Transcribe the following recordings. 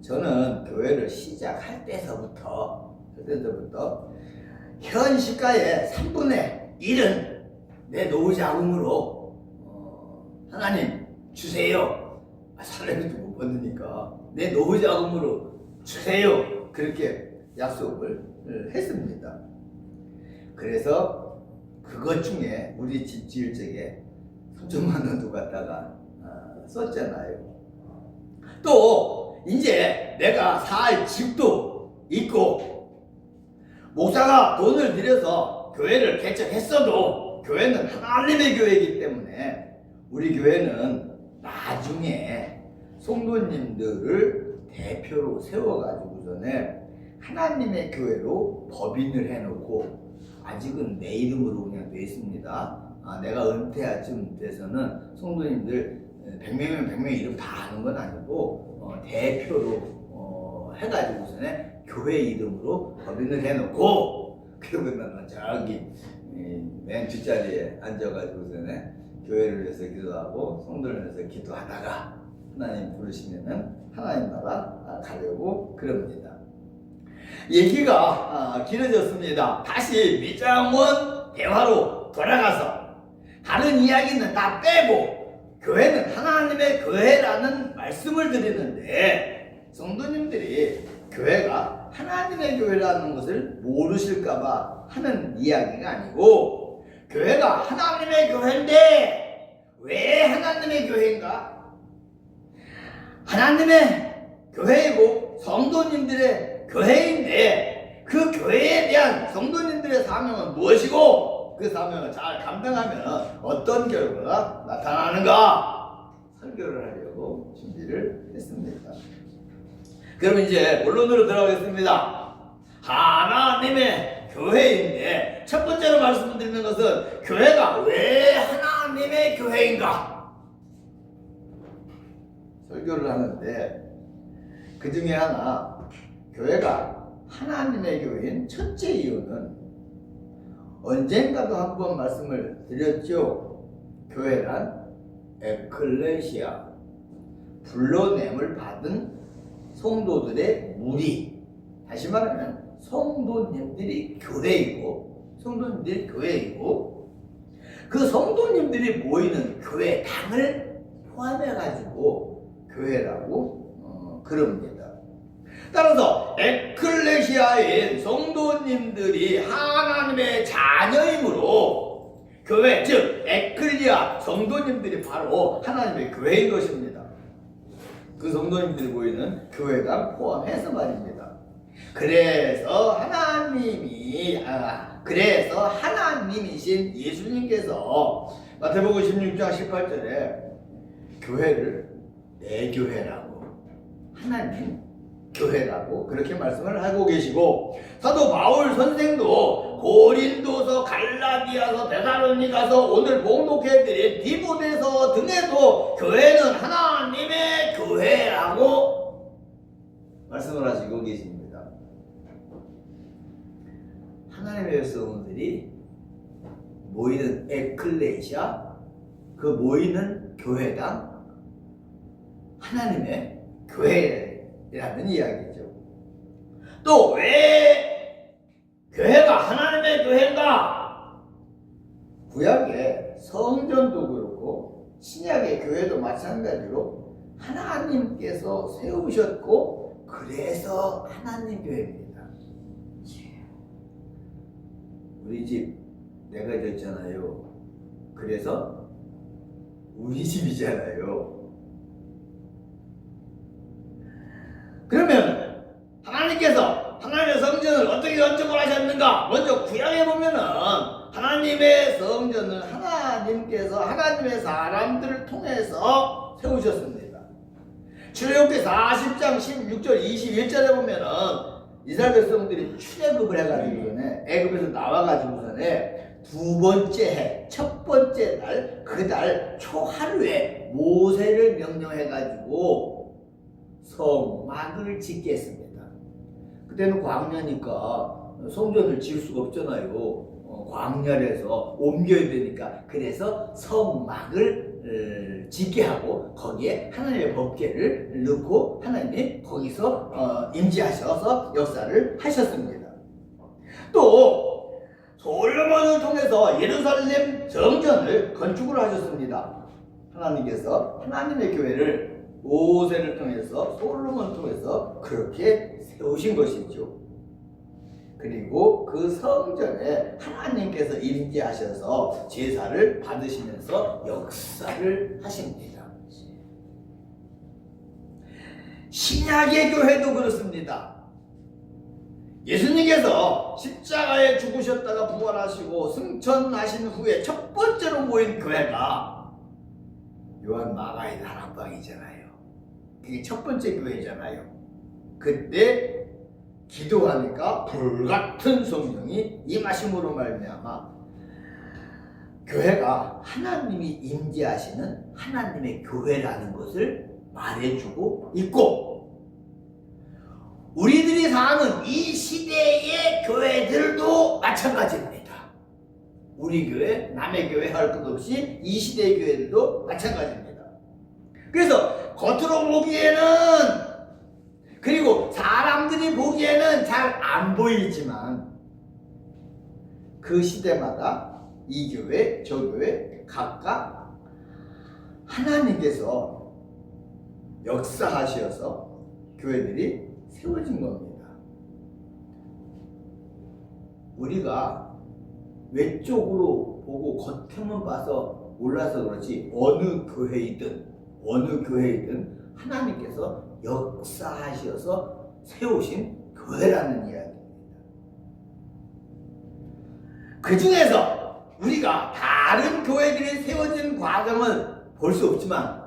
저는 교회를 시작할 때서부터 현 시가의 3분의 1은 내 노후 자금으로 하나님 주세요. 사람이 못 받으니까 내 노후 자금으로 주세요. 그렇게 약속을 했습니다. 그래서 그것 중에 우리 집 지을 적에 3천만 원도 갖다가 썼잖아요. 또 이제 내가 살 집도 있고, 목사가 돈을 들여서 교회를 개척했어도 교회는 하나님의 교회이기 때문에 우리 교회는 나중에 성도님들을 대표로 세워가지고서는 하나님의 교회로 법인을 해놓고, 아직은 내 이름으로 그냥 돼 있습니다. 내가 은퇴할 쯤 돼서는 성도님들 100명이면 100명 이름 다 아는 건 아니고 대표로 해가지고서는 교회 이름으로 법인을 해놓고, 그러고 나면 저기 맨 뒷자리에 앉아가지고서는 교회를 위해서 기도하고 성도를 위해서 기도하다가 하나님 부르시면은 하나님 나라 가려고 그럽니다. 얘기가 길어졌습니다. 다시 밑장원 대화로 돌아가서 다른 이야기는 다 빼고 교회는 하나님의 교회라는 말씀을 드리는데, 성도님들이 교회가 하나님의 교회라는 것을 모르실까봐 하는 이야기가 아니고, 교회가 하나님의 교회인데 왜 하나님의 교회인가? 하나님의 교회이고 성도님들의 교회인데 그 교회에 대한 성도님들의 사명은 무엇이고, 그 사명을 잘 감당하면 어떤 결과가 나타나는가 설교를 하려고 준비를 했습니다. 그럼 이제 본론으로 들어가겠습니다. 하나님의 교회인데 첫 번째로 말씀드리는 것은 교회가 왜 하나님의 교회인가 설교를 하는데, 그 중에 하나, 교회가 하나님의 교회인 첫째 이유는 언젠가도 한번 말씀을 드렸죠. 교회란 에클레시아, 불러냄을 받은 성도들의 무리, 다시 말하면 성도님들이 교회이고, 그 성도님들이 모이는 교회당을 포함해가지고 교회라고 그럽니다. 따라서 에클레시아인 성도님들이 하나님의 자녀이므로 교회, 즉 에클리아 성도님들이 바로 하나님의 교회인 것입니다. 그 성도님들이 모이는 교회가 포함해서 말입니다. 그래서 하나님이신 예수님께서 마태복음 16장 18절에 교회를 내 교회라고, 하나님 교회라고 그렇게 말씀을 하고 계시고, 사도 바울 선생도 고린도서, 갈라디아서, 데살로니가서, 오늘 봉독해드린 디모데서 등에도 교회는 하나님의 교회라고 말씀을 하시고 계십니다. 하나님의 백성들이 모이는 에클레시아, 그 모이는 교회당, 하나님의 교회라는 이야기죠. 또 왜 교회가 하나님의 교회인가? 구약의 성전도 그렇고 신약의 교회도 마찬가지로 하나님께서 세우셨고, 그래서 하나님 교회입니다. 우리 집 내가 졌잖아요. 그래서 우리 집이잖아요. 그러면 하나님께서 하나님의 성전을 어떻게 건축을 하셨는가? 먼저 구약에 보면은 하나님의 성전을 하나님께서 하나님의 사람들을 통해서 세우셨습니다. 출애굽기 40장 16절 21절에 보면은 이스라엘 백성들이 출애굽을 해가지고는 애굽에서 나와가지고서는 두 번째 해, 첫 번째 날, 그 달 초하루에 모세를 명령해가지고 성막을 짓게 했습니다. 그때는 광야니까 성전을 지을 수가 없잖아요. 광야에서 옮겨야 되니까. 그래서 성막을 짓게 하고 거기에 하나님의 법궤를 넣고 하나님이 거기서 임재하셔서 역사를 하셨습니다. 또 솔로몬을 통해서 예루살렘 성전을 건축을 하셨습니다. 하나님께서 하나님의 교회를 모세를 통해서 솔로몬을 통해서 그렇게 세우신 것이죠. 그리고 그 성전에 하나님께서 임재하셔서 제사를 받으시면서 역사를 하십니다. 신약의 교회도 그렇습니다. 예수님께서 십자가에 죽으셨다가 부활하시고 승천하신 후에 첫 번째로 모인 교회가 요한 마가의 다락방이잖아요. 그게 첫 번째 교회잖아요. 그때 기도하니까 불같은 성령이 임하심으로 말미암아 교회가 하나님이 임재하시는 하나님의 교회라는 것을 말해주고 있고, 우리들이 사는 이 시대의 교회들도 마찬가지입니다. 우리 교회, 남의 교회 할 것 없이 이 시대의 교회들도 마찬가지입니다. 그래서 겉으로 보기에는, 그리고 사람들이 보기에는 잘 안 보이지만 그 시대마다 이 교회, 저 교회 각각 하나님께서 역사하셔서 교회들이 세워진 겁니다. 우리가 외적으로 보고 겉에만 봐서 몰라서 그렇지 어느 교회이든 하나님께서 역사하셔서 세우신 교회라는 이야기입니다. 그 중에서 우리가 다른 교회들이 세워진 과정을 볼 수 없지만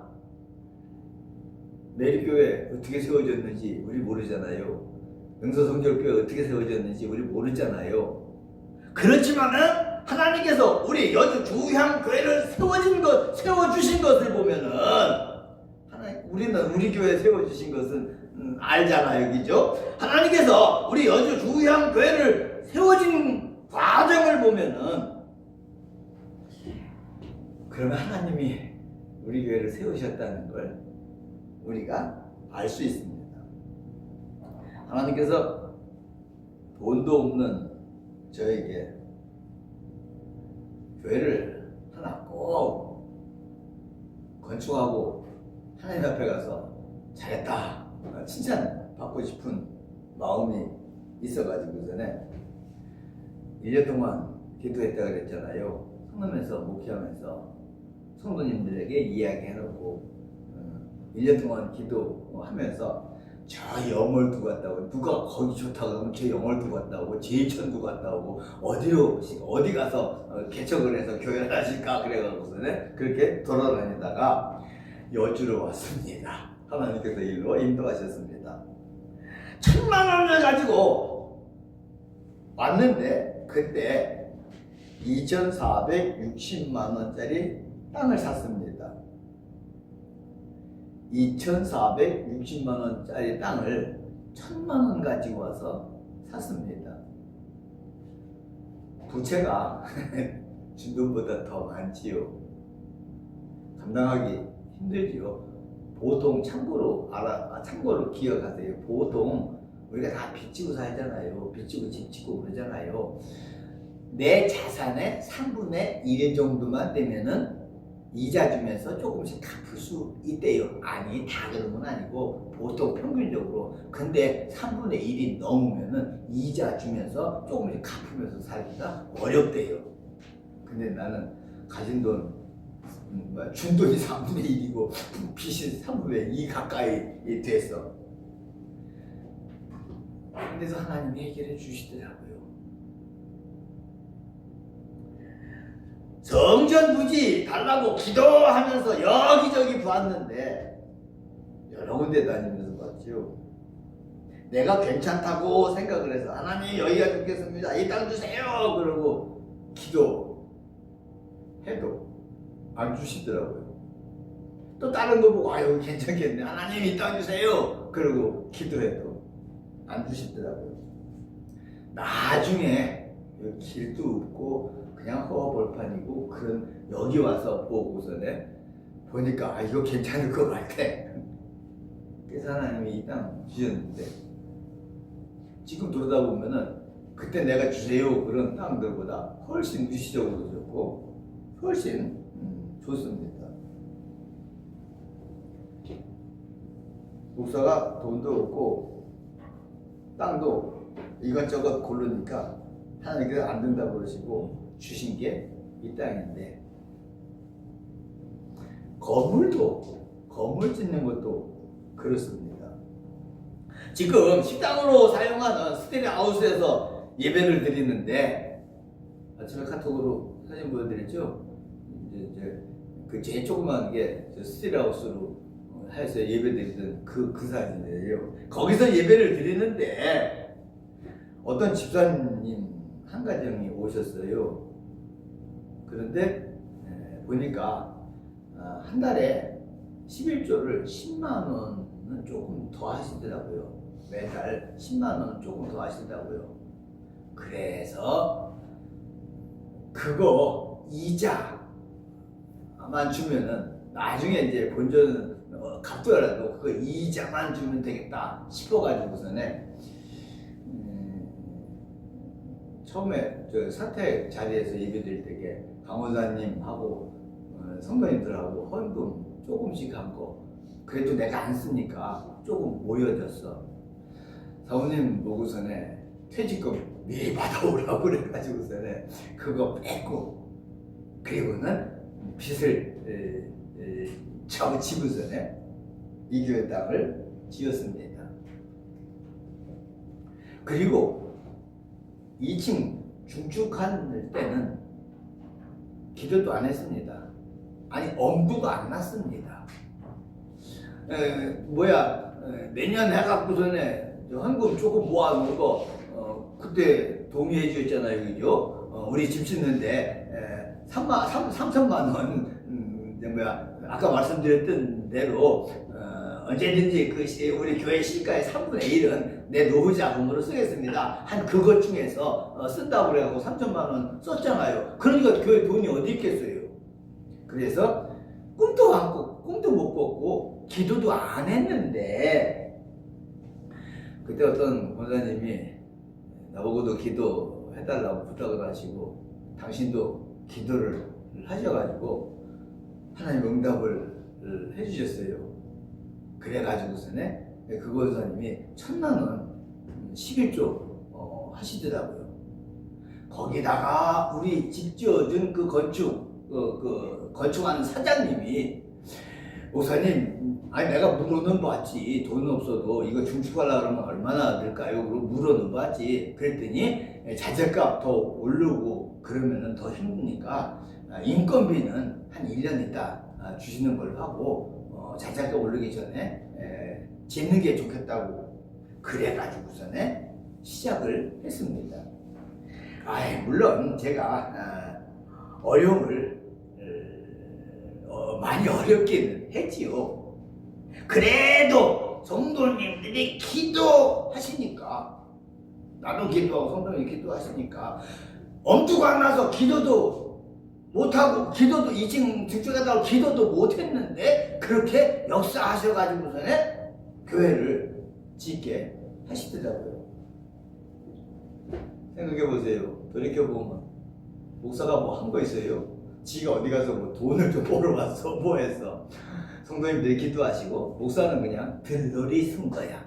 매일교회 어떻게 세워졌는지 우리 모르잖아요. 영서성결교회 어떻게 세워졌는지 우리 모르잖아요. 그렇지만은 하나님께서 우리 여주 주향교회를 세워주신 것을 보면은 우리는 우리 교회 세워주신 것은 알잖아요. 그죠? 하나님께서 우리 여주 주향교회를 세워진 과정을 보면은 그러면 하나님이 우리 교회를 세우셨다는 걸 우리가 알 수 있습니다. 하나님께서 돈도 없는 저에게 교회를 하나 꼭 건축하고 하나님 앞에 가서 잘했다 칭찬 받고 싶은 마음이 있어가지고서는 1년 동안 기도했다 그랬잖아요. 성남에서 목회하면서 성도님들에게 이야기해놓고 1년 동안 기도하면서 저 영월 두고 갔다고, 누가 거기 좋다고 하면 저 영월 두고 갔다고, 제천 두고 갔다고, 어디 가서 개척을 해서 교회를 하실까 그래가지고서는 그렇게 돌아다니다가 여주로 왔습니다. 하나님께서 일로 인도하셨습니다. 1,000,000원을 가지고 왔는데 그때 2,460만 원짜리 땅을 샀습니다. 2,460만 원짜리 땅을 1,000만 원 가지고 와서 샀습니다. 부채가 준 돈보다 더 많지요. 감당하기 힘들지요. 보통 참고로 기억하세요. 보통 우리가 다 빚지고 살잖아요. 빚지고 집 짓고 그러잖아요. 내 자산의 3분의 1 정도만 되면은 이자 주면서 조금씩 갚을 수 있대요. 아니, 다 그런 건 아니고 보통 평균적으로. 근데 3분의 1이 넘으면은 이자 주면서 조금씩 갚으면서 살기가 어렵대요. 근데 나는 가진 돈, 준 돈이 3분의 1이고 빚이 3분의 2 가까이 됐어. 근데도 하나님이 해결해 주시더라고요. 성전 부지 달라고 기도하면서 여기저기 보았는데 여러 군데 다니면서 봤죠. 내가 괜찮다고 생각을 해서 하나님 여기가 좋겠습니다. 이 땅 주세요. 그러고 기도해도 안 주시더라고요. 또 다른 거 보고 여기 괜찮겠네. 하나님 이 땅 주세요. 그러고 기도해도 안 주시더라고요. 나중에 여기 길도 없고 그냥 허허벌판이고 그런 여기 와서 보고서는 보니까 이거 괜찮을 것 같아. 그래서 하나님이 이 땅 주셨는데 지금 돌아다 보면은 그때 내가 주세요 그런 땅들보다 훨씬 무시적으로 좋고 훨씬 좋습니다. 목사가 돈도 없고 땅도 이것저것 고르니까 하나님께서 안 된다고 그러시고 주신 게 이 땅인데, 건물 짓는 것도 그렇습니다. 지금 식당으로 사용하는 스테리하우스에서 예배를 드리는데, 아침에 카톡으로 사진 보여드렸죠? 이제 그 제일 조그만 게 스테리하우스로 해서 예배 드리던 그 사진이에요. 거기서 예배를 드리는데 어떤 집사님 한 가정이 오셨어요. 그런데 보니까 한 달에 11조를 10만 원은 조금 더 하시더라고요. 매달 10만 원은 조금 더 하시더라고요. 그래서 그거 이자만 주면은 나중에 이제 본전 갚더라도 그거 이자만 주면 되겠다 싶어가지고서는 처음에 저 사택 자리에서 예배드릴 때게 강호사님하고 성도님들하고 헌금 조금씩 한 거, 그래도 내가 안 쓰니까 조금 모여졌어. 사모님 보고서네 퇴직금 미리 받아오라고 그래가지고서네 그거 뺐고, 그리고는 빚을 지고서네 이 교회 땅을 지었습니다. 그리고 2층 중축할 때는 기도도 안 했습니다. 아니, 엄두가 안 났습니다. 매년 해갖고서는 헌금 조금 모아놓은 거 그때 동의해 주셨잖아요, 그죠? 우리 집 짓는데 3천만 원, 아까 말씀드렸던 대로 언제든지 우리 교회 시가의 3분의 1은 내 노후 자금으로 쓰겠습니다. 한 그것 중에서 쓴다고 그래갖고 3천만 원 썼잖아요. 그러니까 교회 돈이 어디 있겠어요. 그래서 꿈도 못 꿨고 기도도 안 했는데, 그때 어떤 권사님이 나보고도 기도해달라고 부탁을 하시고 당신도 기도를 하셔가지고 하나님 응답을 해주셨어요. 그래가지고서는 그 권사님이 1,000만 원 11조 하시더라고요. 거기다가 우리 집 지어준 그 건축하는 사장님이, 목사님, 아니 내가 물어는 봤지, 돈 없어도 이거 중축하려고 그러면 얼마나 들까요? 그러고 물어는 봤지. 그랬더니 자재값 더 오르고 그러면은 더 힘드니까 인건비는 한 1년 있다 주시는 걸로 하고 자재값 오르기 전에 짓는 게 좋겠다고 그래가지고서는 시작을 했습니다. 물론 제가 어려움을 많이 어렵긴 했지요. 그래도 성도님들이 기도하시니까, 나도 기도하고 성도님이 기도하시니까 엄두가 안 나서 기도도 못하고, 기도도 2층 증축하다고 기도도 못했는데 그렇게 역사하셔가지고서는 교회를 짓게 하시더라고요. 생각해보세요. 돌이켜보면 목사가 뭐 한 거 있어요? 지가 어디 가서 뭐 돈을 좀 벌어왔어, 뭐 했어. 성도님들이 기도하시고 목사는 그냥 들러리 쓴 거야.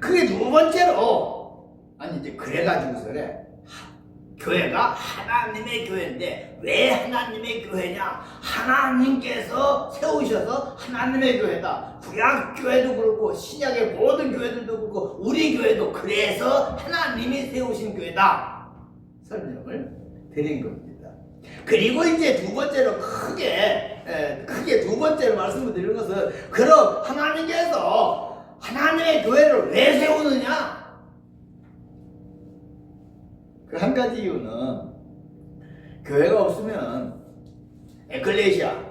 그게 두 번째로, 이제 그래가지고서는 교회가 하나님의 교회인데 왜 하나님의 교회냐? 하나님께서 세우셔서 하나님의 교회다. 구약 교회도 그렇고 신약의 모든 교회들도 그렇고 우리 교회도 그래서 하나님이 세우신 교회다. 설명을 드린 겁니다. 그리고 이제 두 번째로 크게 두 번째로 말씀을 드리는 것은, 그럼 하나님께서 하나님의 교회를 왜 세우느냐? 그 한 가지 이유는, 교회가 없으면 에클레시아,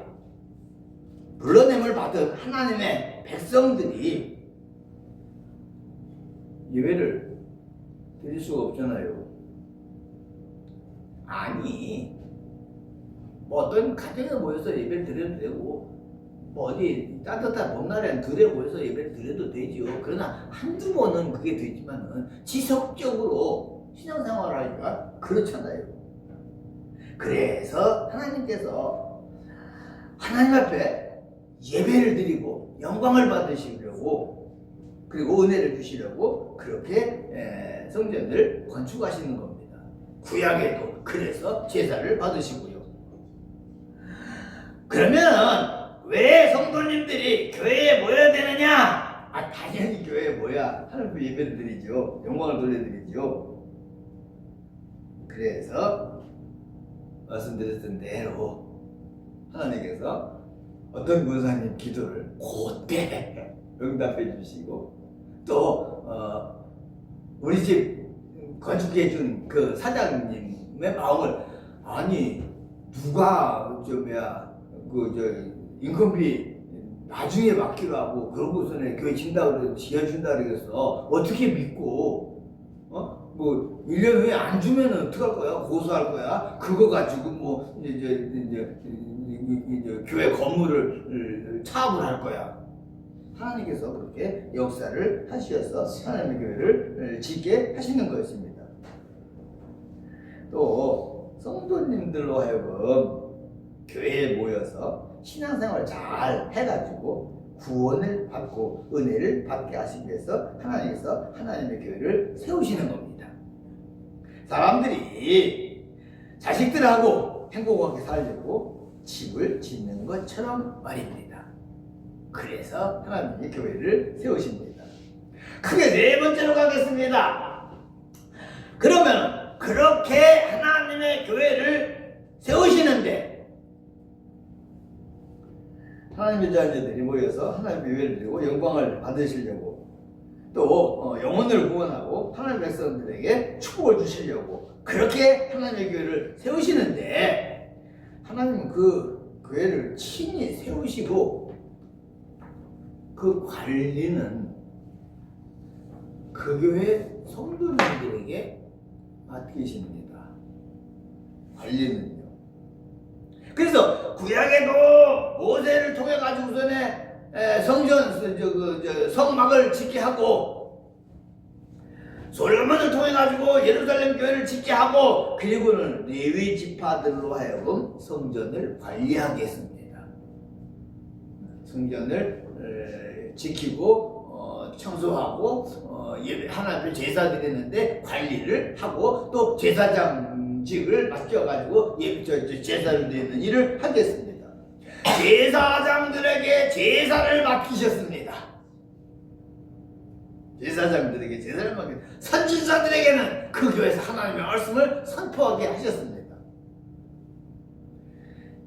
불러냄을 받은 하나님의 백성들이 예배를 드릴 수가 없잖아요. 아니, 뭐 어떤 가정에 모여서 예배를 드려도 되고, 뭐 어디 따뜻한 봄날에는 들에 모여서 예배를 드려도 되죠. 그러나 한두 번은 그게 되지만은 지속적으로 신앙생활을 하니까 그렇잖아요. 그래서 하나님께서 하나님 앞에 예배를 드리고 영광을 받으시려고, 그리고 은혜를 주시려고 그렇게 성전을 건축하시는 겁니다. 구약에도 그래서 제사를 받으시고요. 그러면 왜 성도님들이 교회에 모여야 되느냐? 당연히 교회에 모여 하나님 예배를 드리죠. 영광을 돌려드리죠. 그래서 말씀드렸던 대로 하나님께서 어떤 권사님 기도를 그때 응답해 주시고, 또 우리 집 건축해 준 그 사장님의 마음을, 아니 누가 인건비 나중에 받기로 하고 그러고서는 교회 진다고 그래서 지어준다 그래서 어떻게 믿고, 뭐 1년 후에 안 주면은 어떡할 거야? 고소할 거야? 그거 가지고 뭐 이제 교회 건물을 차압을 할 거야. 하나님께서 그렇게 역사를 하셔서 하나님의 교회를 짓게 하시는 것입니다. 또 성도님들로 하여금 교회에 모여서 신앙생활을 잘 해가지고 구원을 받고 은혜를 받게 하시기 위해서 하나님께서 하나님의 교회를 세우시는 겁니다. 사람들이 자식들하고 행복하게 살려고 집을 짓는 것처럼 말입니다. 그래서 하나님의 교회를 세우십니다. 크게 네 번째로 가겠습니다. 그러면 그렇게 하나님의 교회를 세우시는데, 하나님의 자녀들이 모여서 하나님의 교회를 드리고 영광을 받으시려고, 또 영혼을 구원하고 하나님의 백성들에게 축복을 주시려고 그렇게 하나님의 교회를 세우시는데, 하나님은 그 교회를 친히 세우시고 그 관리는 그 교회 성도님들에게 맡기십니다. 관리는요. 그래서 구약에도 모세를 통해 가지고서는 성전 성막을 짓게 하고, 솔로몬을 통해 가지고 예루살렘 교회를 짓게 하고, 그리고는 레위 지파들로 하여금 성전을 관리하게 했습니다. 성전을 지키고 청소하고 하나님 앞에 제사 드리는데 관리를 하고, 또 제사장직을 맡겨가지고 제사를 드리는 일을 하겠습니다. 제사장들에게 제사를 맡기셨습니다. 제사장들에게 제사를 맡기셨습니다. 선지자들에게는 그 교회에서 하나님의 말씀을 선포하게 하셨습니다.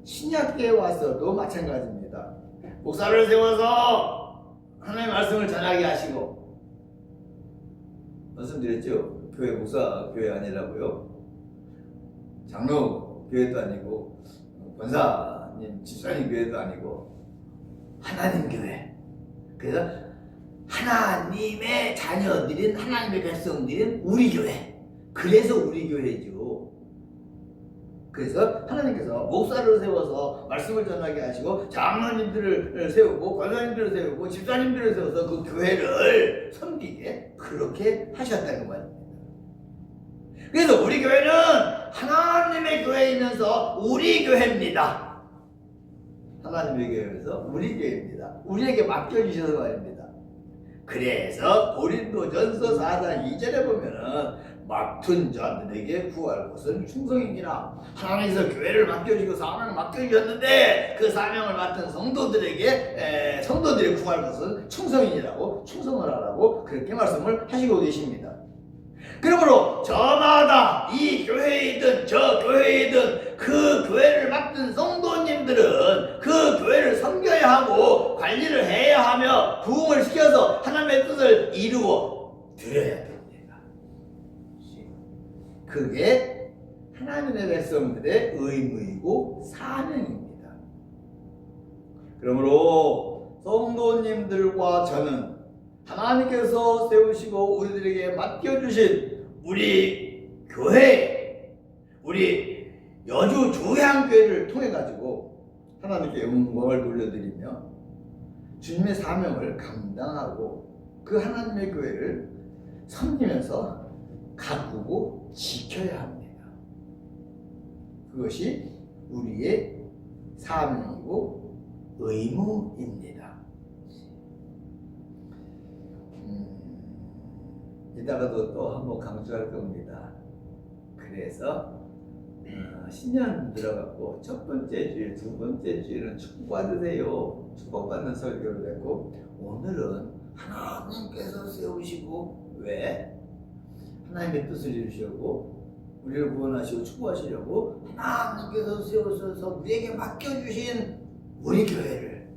신약계에 와서도 마찬가지입니다. 목사를 세워서 하나님의 말씀을 전하게 하시고, 말씀드렸죠? 교회 목사 교회 아니라고요. 장로 교회도 아니고 권사님 집사님 교회도 아니고 하나님 교회. 그래서 하나님의 자녀들인 하나님의 백성들인 우리 교회. 그래서 우리 교회죠. 그래서 하나님께서 목사를 세워서 말씀을 전하게 하시고, 장로님들을 세우고 권사님들을 세우고 집사님들을 세워서 그 교회를 섬기게 그렇게 하셨다는 말입니다. 그래서 우리 교회는 하나님의 교회이면서 우리 교회입니다. 하나님의 교회에서 우리 교회입니다. 우리에게 맡겨주셔서 말입니다. 그래서 고린도전서 4장 2절에 보면은 맡은 자들에게 구할 것은 충성이니라. 하나님께서 교회를 맡겨주고 사명을 맡겨주셨는데, 그 사명을 맡은 성도들에게 성도들이 구할 것은 충성이니라고, 충성을 하라고 그렇게 말씀을 하시고 계십니다. 그러므로 저마다 이 교회이든 저 교회이든 그 교회를 맡은 성도님들은 그 교회를 섬겨야 하고 관리를 해야 하며 부흥을 시켜서 하나님의 뜻을 이루어 드려야 됩니다. 그게 하나님의 백성들의 의무이고 사명입니다. 그러므로 성도님들과 저는 하나님께서 세우시고 우리들에게 맡겨주신 우리 교회, 우리 여주 주향교회를 통해 가지고 하나님께 영광을 돌려드리며 주님의 사명을 감당하고 그 하나님의 교회를 섬기면서 가꾸고 지켜야 합니다. 그것이 우리의 사명이고 의무입니다. 이따가도 또 한번 강조할 겁니다. 그래서 신년 들어갔고 첫 번째 주일, 두 번째 주일은 축복받으세요. 축복받는 설교를 했고, 오늘은 하나님께서 세우시고, 왜? 하나님의 뜻을 이루시려고, 우리를 구원하시고 축복하시려고 하나님께서 세우셔서 우리에게 맡겨주신 우리 교회를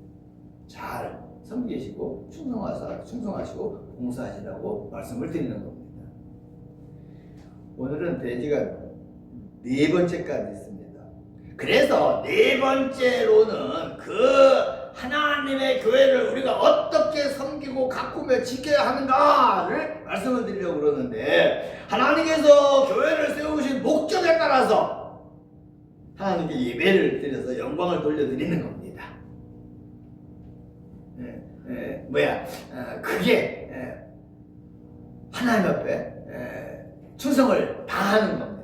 잘 섬기시고 충성하시고 봉사하시라고 말씀을 드리는 겁니다. 오늘은 돼지가 네 번째까지 있습니다. 그래서 네 번째로는 그 하나님의 교회를 우리가 어떻게 섬기고 가꾸며 지켜야 하는가를 말씀을 드리려고 그러는데, 하나님께서 교회를 세우신 목적에 따라서 하나님께 예배를 드려서 영광을 돌려드리는 겁니다. 그게 하나님 앞에 충성을 다하는 겁니다.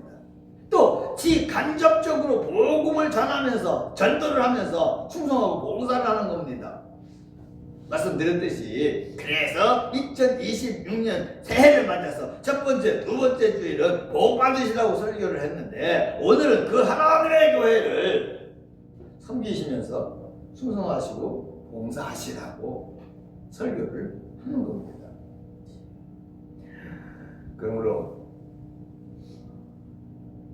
또 간접적으로 복음을 전하면서 전도를 하면서 충성하고 봉사를 하는 겁니다. 말씀드렸듯이, 그래서 2026년 새해를 맞아서 첫 번째, 두 번째 주일은 복 받으시라고 설교를 했는데, 오늘은 그 하나님의 교회를 섬기시면서 충성하시고 봉사하시라고 설교를 하는 겁니다. 그러므로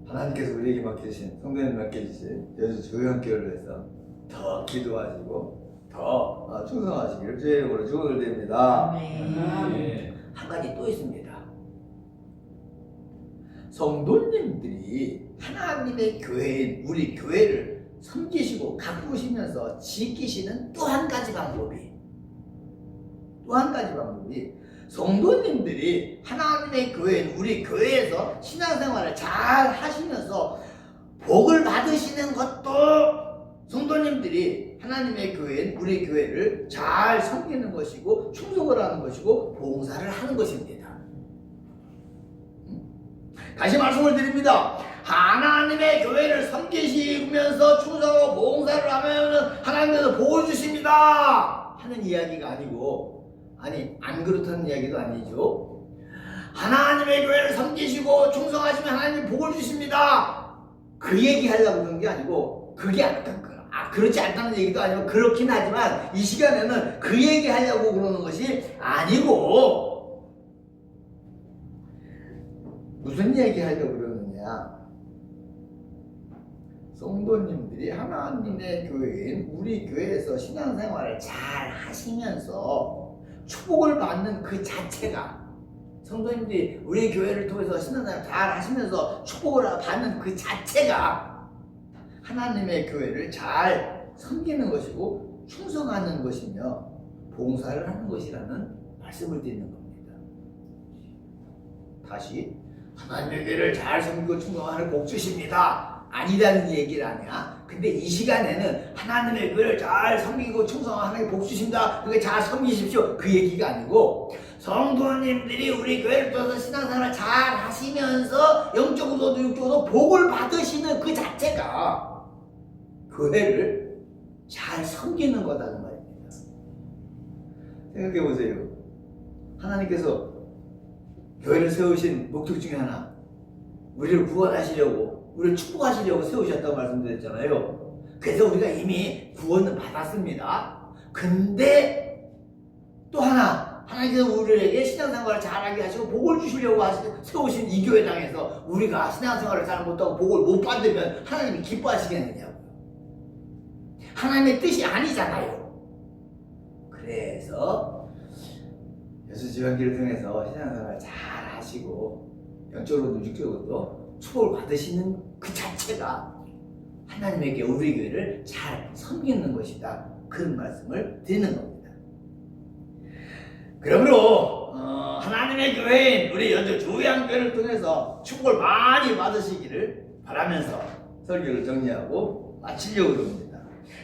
하나님께서 우리에게 맡기신, 성도님 맡기신 여주 주형교회를 해서 더 기도하시고 더 충성하시기를 주의 이름으로 축원을 드립니다. 한 가지 또 있습니다. 성도님들이 하나님의 교회인 우리 교회를 섬기시고 가꾸시면서 지키시는 또 한 가지 방법이, 성도님들이 하나님의 교회인 우리 교회에서 신앙생활을 잘 하시면서 복을 받으시는 것도, 성도님들이 하나님의 교회인 우리 교회를 잘 섬기는 것이고 충성을 하는 것이고 봉사를 하는 것입니다. 다시 말씀을 드립니다. 하나님의 교회를 섬기시면서 충성하고 봉사를 하면 하나님께서 복을 주십니다 하는 이야기가 아니고, 안 그렇다는 이야기도 아니죠. 하나님의 교회를 섬기시고 충성하시면 하나님이 복을 주십니다, 그 얘기 하려고 그런 게 아니고, 그렇지 않다는 얘기도 아니고, 그렇긴 하지만 이 시간에는 그 얘기 하려고 그러는 것이 아니고, 무슨 얘기 하려고 그러느냐, 성도님들이 하나님의 교회인 우리 교회에서 신앙생활을 잘 하시면서 축복을 받는 그 자체가, 성도님들이 우리 교회를 통해서 신앙생활을 잘 하시면서 축복을 받는 그 자체가 하나님의 교회를 잘 섬기는 것이고 충성하는 것이며 봉사를 하는 것이라는 말씀을 드리는 겁니다. 다시, 하나님의 교회를 잘 섬기고 충성하는 복 주십니다 아니라는 얘기를 하냐? 근데 이 시간에는 하나님의 교회를 잘 섬기고 충성하는 복 주신다, 그게 잘 섬기십시오, 그 얘기가 아니고, 성도님들이 우리 교회를 통해서 신앙생활을 잘 하시면서 영적으로도 육적으로도 복을 받으시는 그 자체가 교회를 잘 섬기는 거다는 말입니다. 생각해 보세요. 하나님께서 교회를 세우신 목적 중에 하나, 우리를 구원하시려고, 우리를 축복하시려고 세우셨다고 말씀드렸잖아요. 그래서 우리가 이미 구원은 받았습니다. 근데 또 하나님께서 우리에게 신앙생활을 잘하게 하시고 복을 주시려고 세우신 이 교회당에서 우리가 신앙생활을 잘 못하고 복을 못 받으면 하나님이 기뻐하시겠느냐고요. 하나님의 뜻이 아니잖아요. 그래서 여수지원기를 통해서 신앙생활을 잘 하시고 영적으로도 육적으로도 축복을 받으시는 그 자체가 하나님에게 우리 교회를 잘 섬기는 것이다, 그런 말씀을 드리는 겁니다. 그러므로 하나님의 교회인 우리 여주 주양교회를 통해서 축복을 많이 받으시기를 바라면서 설교를 정리하고 마치려고 합니다.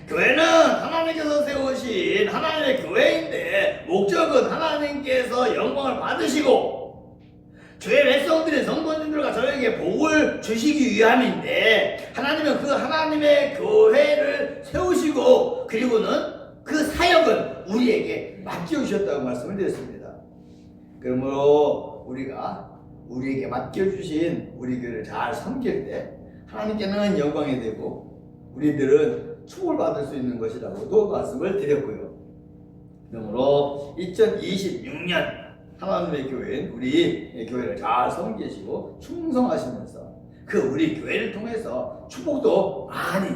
교회는 하나님께서 세우신 하나님의 교회인데 목적은 하나님께서 영광을 받으시고 주의 백성들의 성도님들과 저에게 복을 주시기 위함인데 하나님은 그 하나님의 교회를 세우시고 그리고는 그 사역은 우리에게 맡겨주셨다고 말씀을 드렸습니다. 그러므로 우리가 우리에게 맡겨주신 우리 교회를 잘 섬길 때 하나님께는 영광이 되고 우리들은 축복을 받을 수 있는 것이라고도 말씀을 드렸고요. 그러므로 2026년 하나님의 교회인 우리 교회를 잘 섬기시고 충성하시면서 그 우리 교회를 통해서 축복도 많이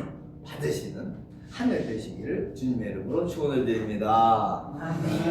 받으시는 한 해 되시기를 주님의 이름으로 축원을 드립니다. 아멘.